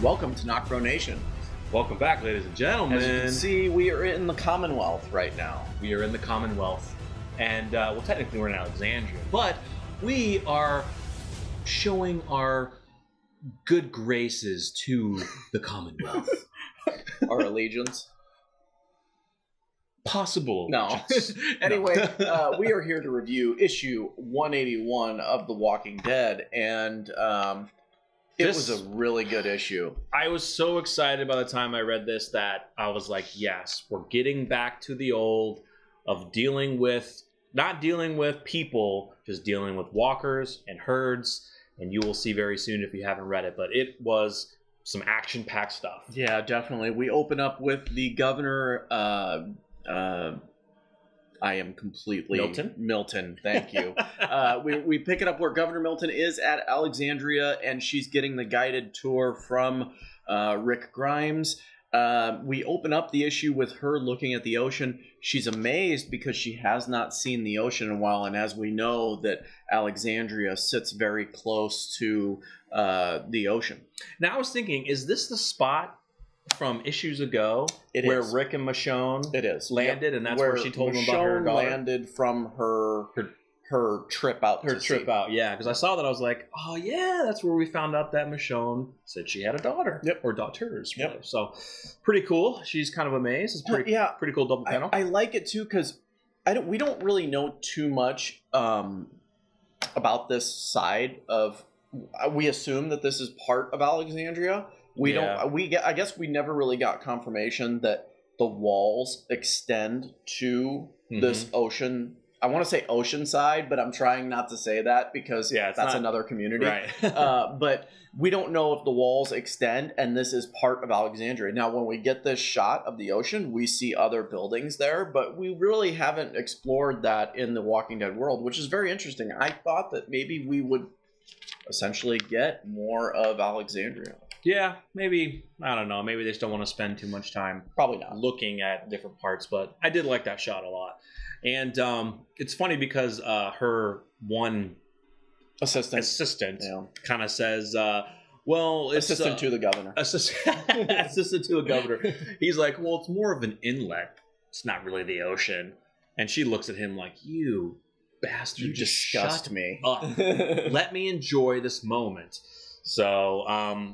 Welcome to NocBro Nation. Welcome back, ladies and gentlemen. As you can see, we are in the Commonwealth right now. We are in the Commonwealth. And, well, technically we're in Alexandria. But we are showing our good graces to the Commonwealth. Our allegiance? Possible. No. Anyway, we are here to review issue 181 of The Walking Dead. And it was a really good issue. I was so excited by the time I read this that I was like, yes, we're getting back to the old of dealing with, not dealing with people, just dealing with walkers and herds. And you will see very soon if you haven't read it. But it was some action-packed stuff. Yeah, definitely. We open up with the governor, I am completely... Milton, thank you. We pick it up where Governor Milton is at Alexandria, and she's getting the guided tour from Rick Grimes. We open up the issue with her looking at the ocean. She's amazed because she has not seen the ocean in a while, and as we know that Alexandria sits very close to the ocean. Now I was thinking, is this the spot from issues ago where Rick and Michonne landed, and that's where she told them about her daughter? Landed from her trip out. Yeah, because I saw that, I was like, oh yeah, that's where we found out that Michonne said she had a daughter. Yep. Or daughters. Yep. So pretty cool. She's kind of amazed. It's pretty cool double panel. I like it too because we don't really know too much about this side of. We assume that this is part of Alexandria. I guess we never really got confirmation that the walls extend to this ocean. I want to say ocean side, but I'm trying not to say that because that's another community. Right. But we don't know if the walls extend, and this is part of Alexandria. Now, when we get this shot of the ocean, we see other buildings there, but we really haven't explored that in the Walking Dead world, which is very interesting. I thought that maybe we would essentially get more of Alexandria. Yeah, maybe. I don't know. Maybe they just don't want to spend too much time looking at different parts, but I did like that shot a lot. And it's funny because her one assistant kind of says, well, it's... Assistant to the governor. Assistant to a governor. He's like, well, it's more of an inlet. It's not really the ocean. And she looks at him like, you bastard. You disgust me. Let me enjoy this moment. So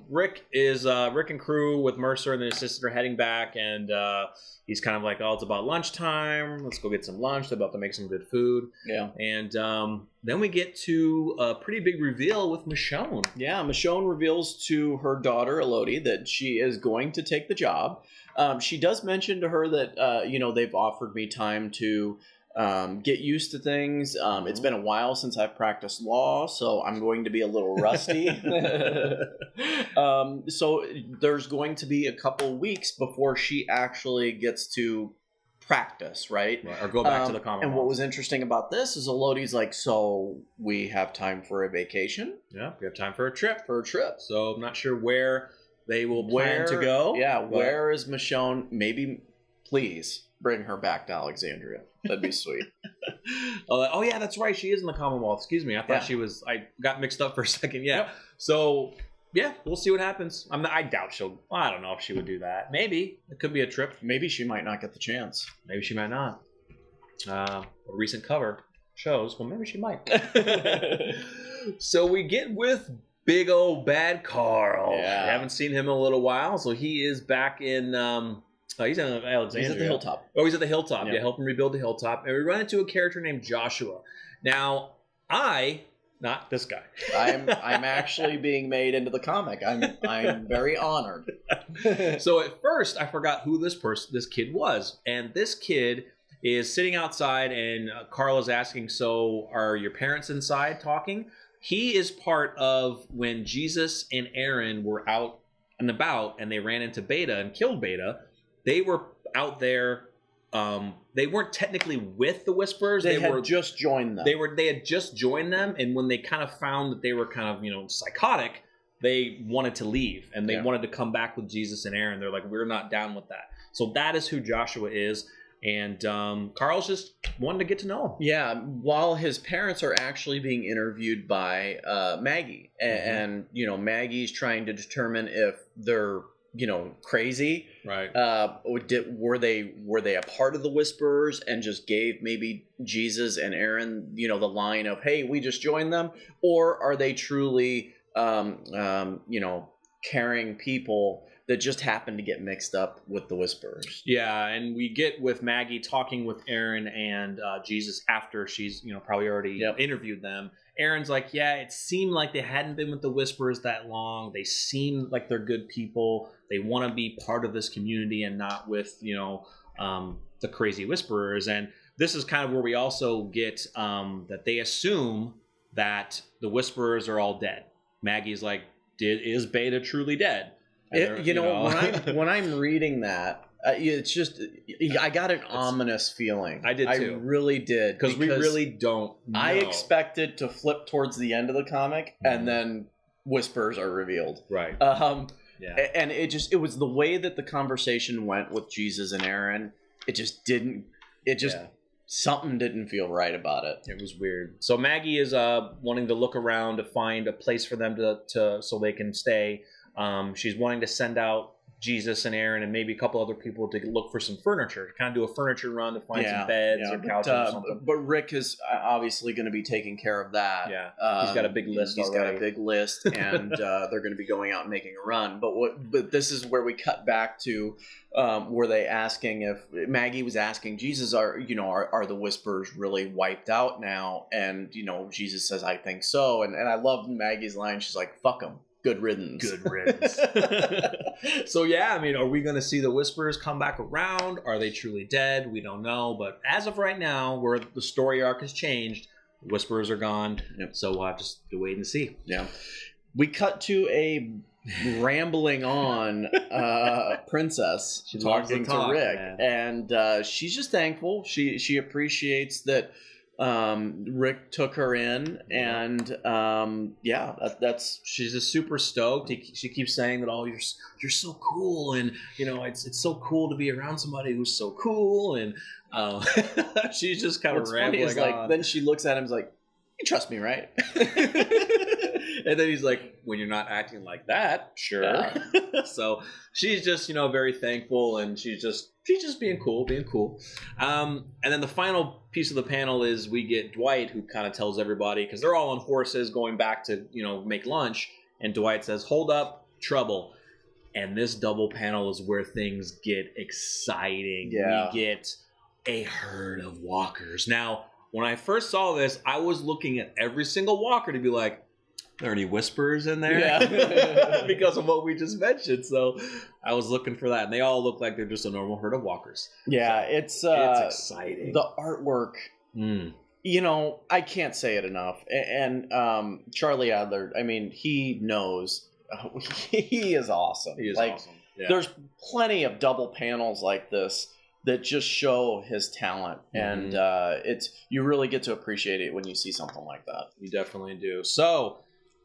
Rick and crew with Mercer and the assistant are heading back, and he's kind of like, oh, it's about lunchtime. Let's go get some lunch. They're about to make some good food. Yeah. And then we get to a pretty big reveal with Michonne. Yeah, Michonne reveals to her daughter, Elodie, that she is going to take the job. She does mention to her that, they've offered me time to get used to things. It's been a while since I've practiced law, so I'm going to be a little rusty. So there's going to be a couple weeks before she actually gets to practice, right? Or go back to the Commonwealth. And what was interesting about this is Elodie's like, so we have time for a vacation? Yeah, we have time for a trip. So I'm not sure where they will plan to go. Yeah, where is Michonne? Maybe, please, bring her back to Alexandria. That'd be sweet. Oh yeah, that's right. She is in the Commonwealth. Excuse me. I thought she was. I got mixed up for a second. Yeah. Yep. So yeah, we'll see what happens. I doubt she'll. I don't know if she would do that. Maybe it could be a trip. Maybe she might not get the chance. Maybe she might not. A recent cover shows. Well, maybe she might. So we get with big old bad Carl. Yeah. We haven't seen him in a little while, so he is back in. He's in Alexandria. He's at the hilltop. Oh, he's at the hilltop. Yeah, help him rebuild the hilltop. And we run into a character named Joshua. Now, not this guy. I'm actually being made into the comic. I'm very honored. So at first, I forgot who this kid was. And this kid is sitting outside, and Carl is asking, so are your parents inside talking? He is part of when Jesus and Aaron were out and about, and they ran into Beta and killed Beta. They were out there. They weren't technically with the Whisperers. They had just joined them. They had just joined them, and when they kind of found that they were kind of psychotic, they wanted to leave, and they wanted to come back with Jesus and Aaron. They're like, we're not down with that. So that is who Joshua is, And Carl's just wanting to get to know him. Yeah, while his parents are actually being interviewed by Maggie. And, you know, Maggie's trying to determine if they're, you know, crazy. Right. Were they a part of the Whisperers and just gave maybe Jesus and Aaron, you know, the line of, hey, we just joined them? Or are they truly, you know, caring people that just happen to get mixed up with the Whisperers? Yeah, and we get with Maggie talking with Aaron and Jesus after she's, you know, probably already interviewed them. Aaron's like, yeah, it seemed like they hadn't been with the Whisperers that long. They seem like they're good people. They want to be part of this community and not with, you know, the crazy Whisperers. And this is kind of where we also get that they assume that the Whisperers are all dead. Maggie's like, is Beta truly dead? You know, when I'm reading that, it's just, I got an ominous feeling. I did too. I really did. Because we really don't know. I expected to flip towards the end of the comic and then Whispers are revealed. Right. Yeah. And it was the way that the conversation went with Jesus and Aaron. Something didn't feel right about it. It was weird. So Maggie is wanting to look around to find a place for them to so they can stay. She's wanting to send out Jesus and Aaron and maybe a couple other people to look for some furniture, to kind of do a furniture run to find some beds or couches or something. But Rick is obviously going to be taking care of that. Yeah, he's got a big list. He's got a big list, and they're going to be going out and making a run. But this is where we cut back to were they asking if Maggie was asking Jesus, are the Whisperers really wiped out now? And you know, Jesus says, I think so. And I love Maggie's line. She's like, fuck them. Good riddance. Good riddance. So, yeah, I mean, are we going to see the Whisperers come back around? Are they truly dead? We don't know. But as of right now, where the story arc has changed, the Whisperers are gone. Yep. So we'll have to wait and see. Yeah. We cut to a rambling on princess talking to Rick. Man. And she's just thankful. She appreciates that Rick took her in, and that's she's just super stoked. She keeps saying that, oh, you're so cool, and you know it's so cool to be around somebody who's so cool, and she's just kind of rambling on. Like, then she looks at him and is like, you trust me, right? And then he's like, when you're not acting like that, sure. Yeah. So she's just, you know, very thankful, and she's just being cool. And then the final piece of the panel is we get Dwight, who kind of tells everybody, because they're all on horses going back to, you know, make lunch, and Dwight says, hold up, trouble. And this double panel is where things get exciting. Yeah. We get a herd of walkers. Now, when I first saw this, I was looking at every single walker to be like, are there any Whisperers in there? Yeah. Because of what we just mentioned. So I was looking for that. And they all look like they're just a normal herd of walkers. Yeah, so it's exciting. The artwork, you know, I can't say it enough. And Charlie Adlard, I mean, he knows. He is awesome. He is awesome. Yeah. There's plenty of double panels like this that just show his talent. And you really get to appreciate it when you see something like that. You definitely do. So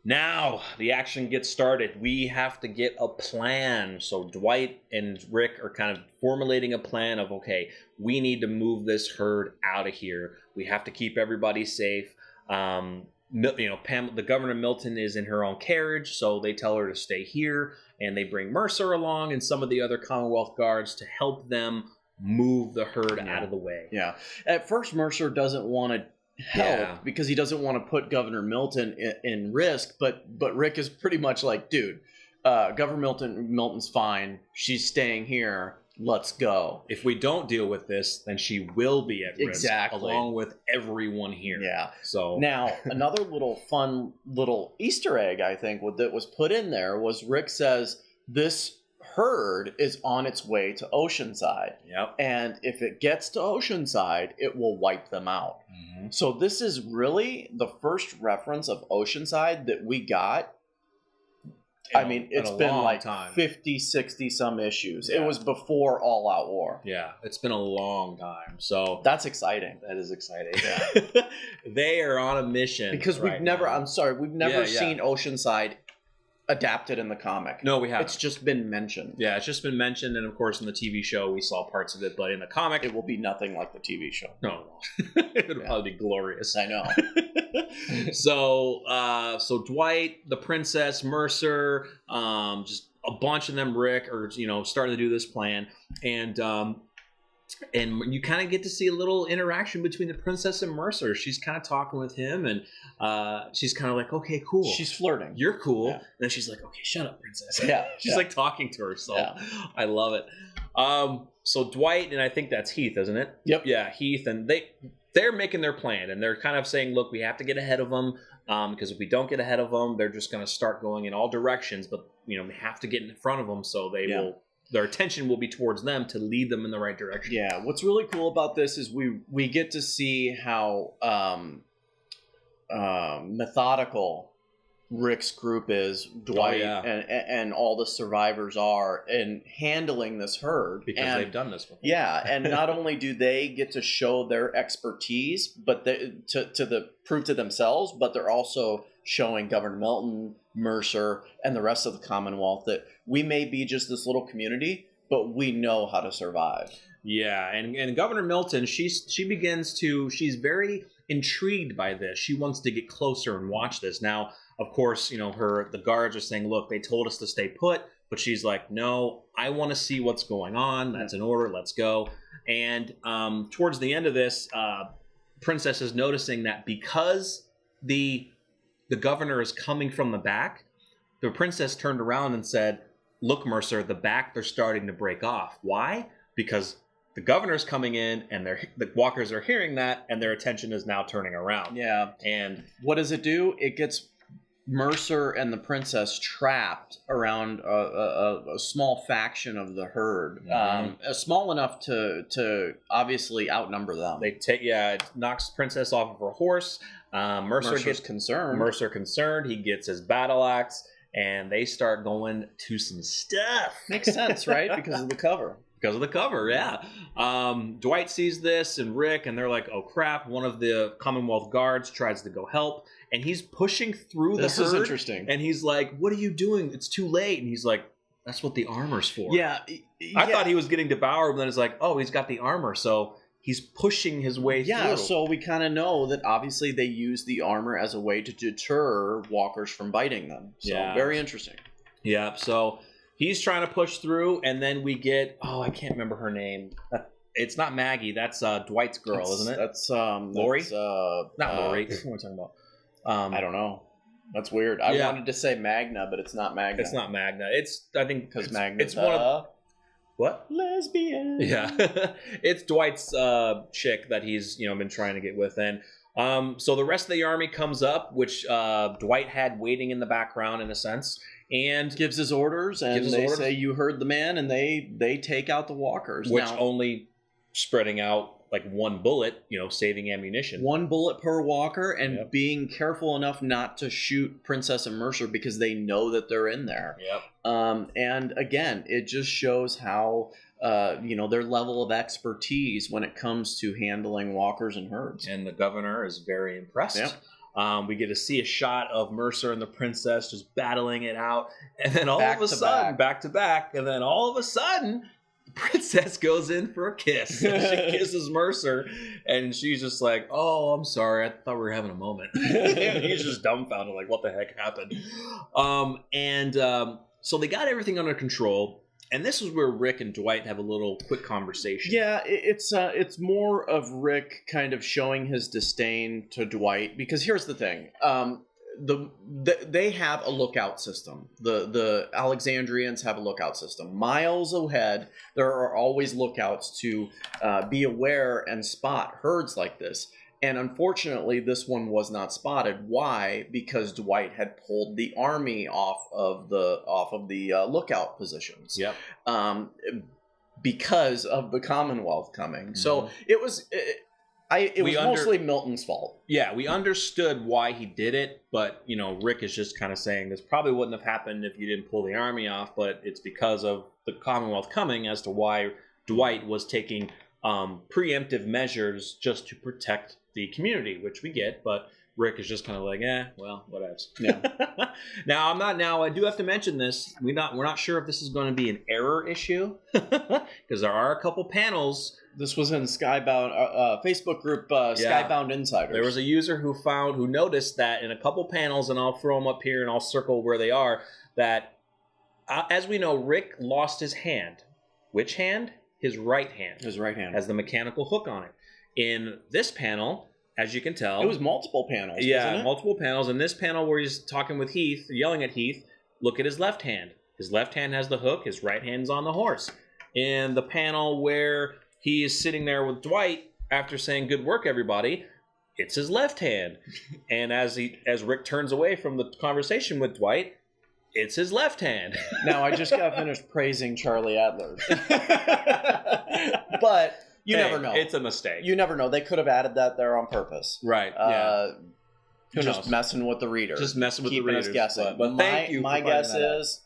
now the action gets started. We have to get a plan. So Dwight and Rick are kind of formulating a plan of, okay, we need to move this herd out of here. We have to keep everybody safe. You know, the Governor Milton is in her own carriage, so they tell her to stay here, and they bring Mercer along and some of the other Commonwealth guards to help them move the herd out of the way. Yeah. At first, Mercer doesn't want to help because he doesn't want to put Governor Milton in risk, but Rick is pretty much like, dude, Governor Milton's fine. She's staying here. Let's go. If we don't deal with this, then she will be at risk. Exactly. Along with everyone here. Yeah. So now, another fun little Easter egg, I think, that was put in there was Rick says this herd is on its way to Oceanside. Yep. And if it gets to Oceanside, it will wipe them out. Mm-hmm. So this is really the first reference of Oceanside that we got. I mean, it's been like 50, 60 some issues. Yeah. It was before All Out War. Yeah, it's been a long time. So that's exciting. That is exciting. Yeah. They are on a mission. Because we've never seen Oceanside adapted in the comic. No, we haven't. It's just been mentioned. Yeah, it's just been mentioned, and of course in the TV show we saw parts of it, but in the comic it will be nothing like the TV show. No, it'll probably be glorious. I know. So Dwight, the princess, Mercer, just a bunch of them, Rick, are starting to do this plan, and you kind of get to see a little interaction between the princess and Mercer. She's kind of talking with him, and she's kind of like, okay, cool. She's flirting. You're cool. Yeah. And then she's like, okay, shut up, princess. Yeah. She's like talking to herself. Yeah. I love it. So Dwight, and I think that's Heath, isn't it? Yep. Yeah, Heath, and they're making their plan, and they're kind of saying, look, we have to get ahead of them, because if we don't get ahead of them, they're just going to start going in all directions, but we have to get in front of them, so their attention will be towards them to lead them in the right direction. Yeah, what's really cool about this is we get to see how methodical Rick's group is, Dwight and all the survivors are in handling this herd. Because they've done this before. Yeah, and not only do they get to show their expertise, but to prove to themselves, but they're also showing Governor Milton, Mercer, and the rest of the Commonwealth that we may be just this little community, but we know how to survive. Yeah, and Governor Milton, she's very intrigued by this. She wants to get closer and watch this. Now, of course, the guards are saying, look, they told us to stay put, but she's like, no, I want to see what's going on. That's an order. Let's go. And towards the end of this, Princess is noticing that because the governor is coming from the back, the princess turned around and said, look, Mercer, the back, they're starting to break off. Why? Because the governor's coming in, and the walkers are hearing that, and their attention is now turning around. Yeah. And what does it do? It gets Mercer and the princess trapped around a small faction of the herd, small enough to obviously outnumber them. It knocks Princess off of her horse. Mercer gets concerned. He gets his battle axe, and they start going to some stuff. Makes sense, right? Because of the cover. Because of the cover, yeah. Dwight sees this and Rick, and they're like, oh crap, one of the Commonwealth guards tries to go help, and he's pushing through the herd. This is interesting. And he's like, what are you doing? It's too late. And he's like, that's what the armor's for. Yeah. I thought he was getting devoured, but then it's like, oh, he's got the armor, so he's pushing his way through. Yeah, so we kind of know that obviously they use the armor as a way to deter walkers from biting them. So very interesting. Yeah, so he's trying to push through, and then we get, I can't remember her name. It's not Maggie. That's Dwight's girl, isn't it? That's Lori? Not Lori. What am I talking about? I don't know. That's weird. I wanted to say Magna, but it's not Magna. It's not Magna. I think because Magna. It's one of what? Lesbian. Yeah, it's Dwight's chick that he's been trying to get with, and so the rest of the army comes up, which Dwight had waiting in the background in a sense, and gives his orders, and they say, "You heard the man," and they take out the walkers, which only spreading out like one bullet, saving ammunition. One bullet per walker, and being careful enough not to shoot Princess and Mercer because they know that they're in there. Yep. And again, it just shows how their level of expertise when it comes to handling walkers and herds. And the governor is very impressed. Yep. We get to see a shot of Mercer and the princess just battling it out, and then all of a sudden, back to back, and then all of a sudden, Princess goes in for a kiss. She kisses Mercer, and she's just like, oh, I'm sorry, I thought we were having a moment. And he's just dumbfounded, like, what the heck happened? So they got everything under control, and this is where Rick and Dwight have a little quick conversation. Yeah, it's more of Rick kind of showing his disdain to Dwight, because here's the thing. They have a lookout system. The Alexandrians have a lookout system. Miles ahead, there are always lookouts to be aware and spot herds like this. And unfortunately, this one was not spotted. Why? Because Dwight had pulled the army off of the lookout positions. Yep. Because of the Commonwealth coming. Mm-hmm. So it was. It was mostly Milton's fault. Yeah, we understood why he did it, but, Rick is just kind of saying this probably wouldn't have happened if you didn't pull the army off, but it's because of the Commonwealth coming as to why Dwight was taking preemptive measures just to protect the community, which we get, but, Rick is just kind of like, well, whatevs. Yeah. Now I do have to mention this. We're not sure if this is going to be an error issue because there are a couple panels. This was in Skybound Facebook group Skybound Insiders. There was a user who noticed that in a couple panels, and I'll throw them up here and I'll circle where they are, that as we know, Rick lost his hand. Which hand? His right hand. His right hand. Has the mechanical hook on it. In this panel, as you can tell... It was multiple panels, yeah, wasn't it? Multiple panels. In this panel where he's talking with Heath, yelling at Heath, look at his left hand. His left hand has the hook. His right hand's on the horse. In the panel where he is sitting there with Dwight after saying, good work, everybody, it's his left hand. And as Rick turns away from the conversation with Dwight, it's his left hand. Now, I just got finished praising Charlie Adlard. But... You never know. It's a mistake. You never know. They could have added that there on purpose. Right. Just messing with the reader. Just messing with the readers. Keeping us guessing. But thank you. My guess is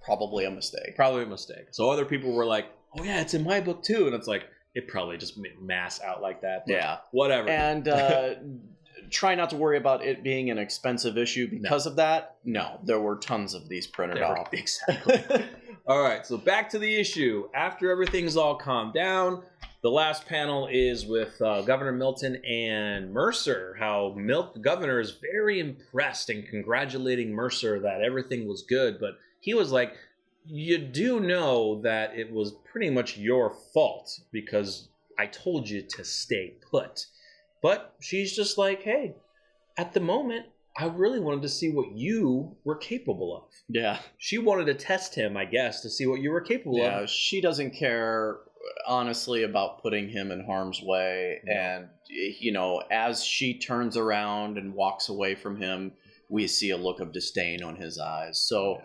probably a mistake. Probably a mistake. So other people were like, oh, yeah, it's in my book too. And it's like, it probably just mass out like that. Yeah. Whatever. And try not to worry about it being an expensive issue because of that. No, there were tons of these printed off. Exactly. All right. So back to the issue. After everything's all calmed down, the last panel is with Governor Milton and Mercer, how the governor is very impressed and congratulating Mercer that everything was good. But he was like, you do know that it was pretty much your fault because I told you to stay put. But she's just like, hey, at the moment, I really wanted to see what you were capable of. Yeah. She wanted to test him, I guess, to see what you were capable of. Yeah, she doesn't care, honestly, about putting him in harm's way. Yeah. And, you know, as she turns around and walks away from him, we see a look of disdain on his eyes. So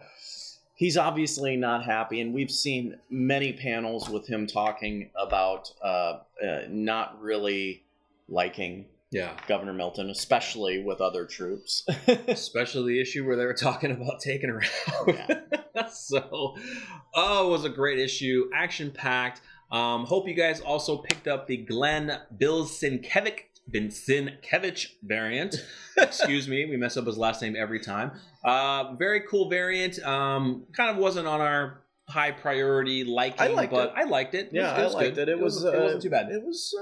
he's obviously not happy. And we've seen many panels with him talking about not really liking Governor Milton, especially with other troops. Especially the issue where they were talking about taking her out. Yeah. So, it was a great issue. Action-packed. Hope you guys also picked up the Bill Sienkiewicz variant. Excuse me, we mess up his last name every time. Very cool variant. Kind of wasn't on our high priority liking, I liked it. Yeah, I liked it. It wasn't too bad. It was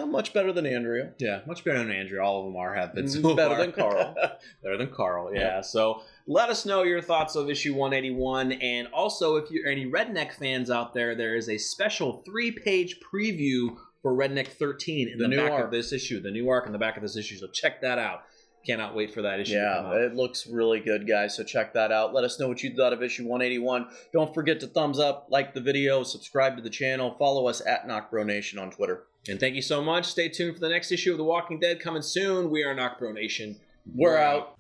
much better than Andrea. Yeah, much better than Andrea. All of them have been so better far. than Carl. Better than Carl, yeah. So let us know your thoughts of issue 181. And also, if you're any Redneck fans out there, there is a special 3-page preview for Redneck 13 in the back of this issue. The new arc in the back of this issue. So check that out. Cannot wait for that issue to come out. It looks really good, guys, so check that out. Let us know what you thought of issue 181. Don't forget to thumbs up, like the video, subscribe to the channel, follow us at NocBro Nation on Twitter. And thank you so much. Stay tuned for the next issue of The Walking Dead coming soon. We are NocBro Nation. We're out.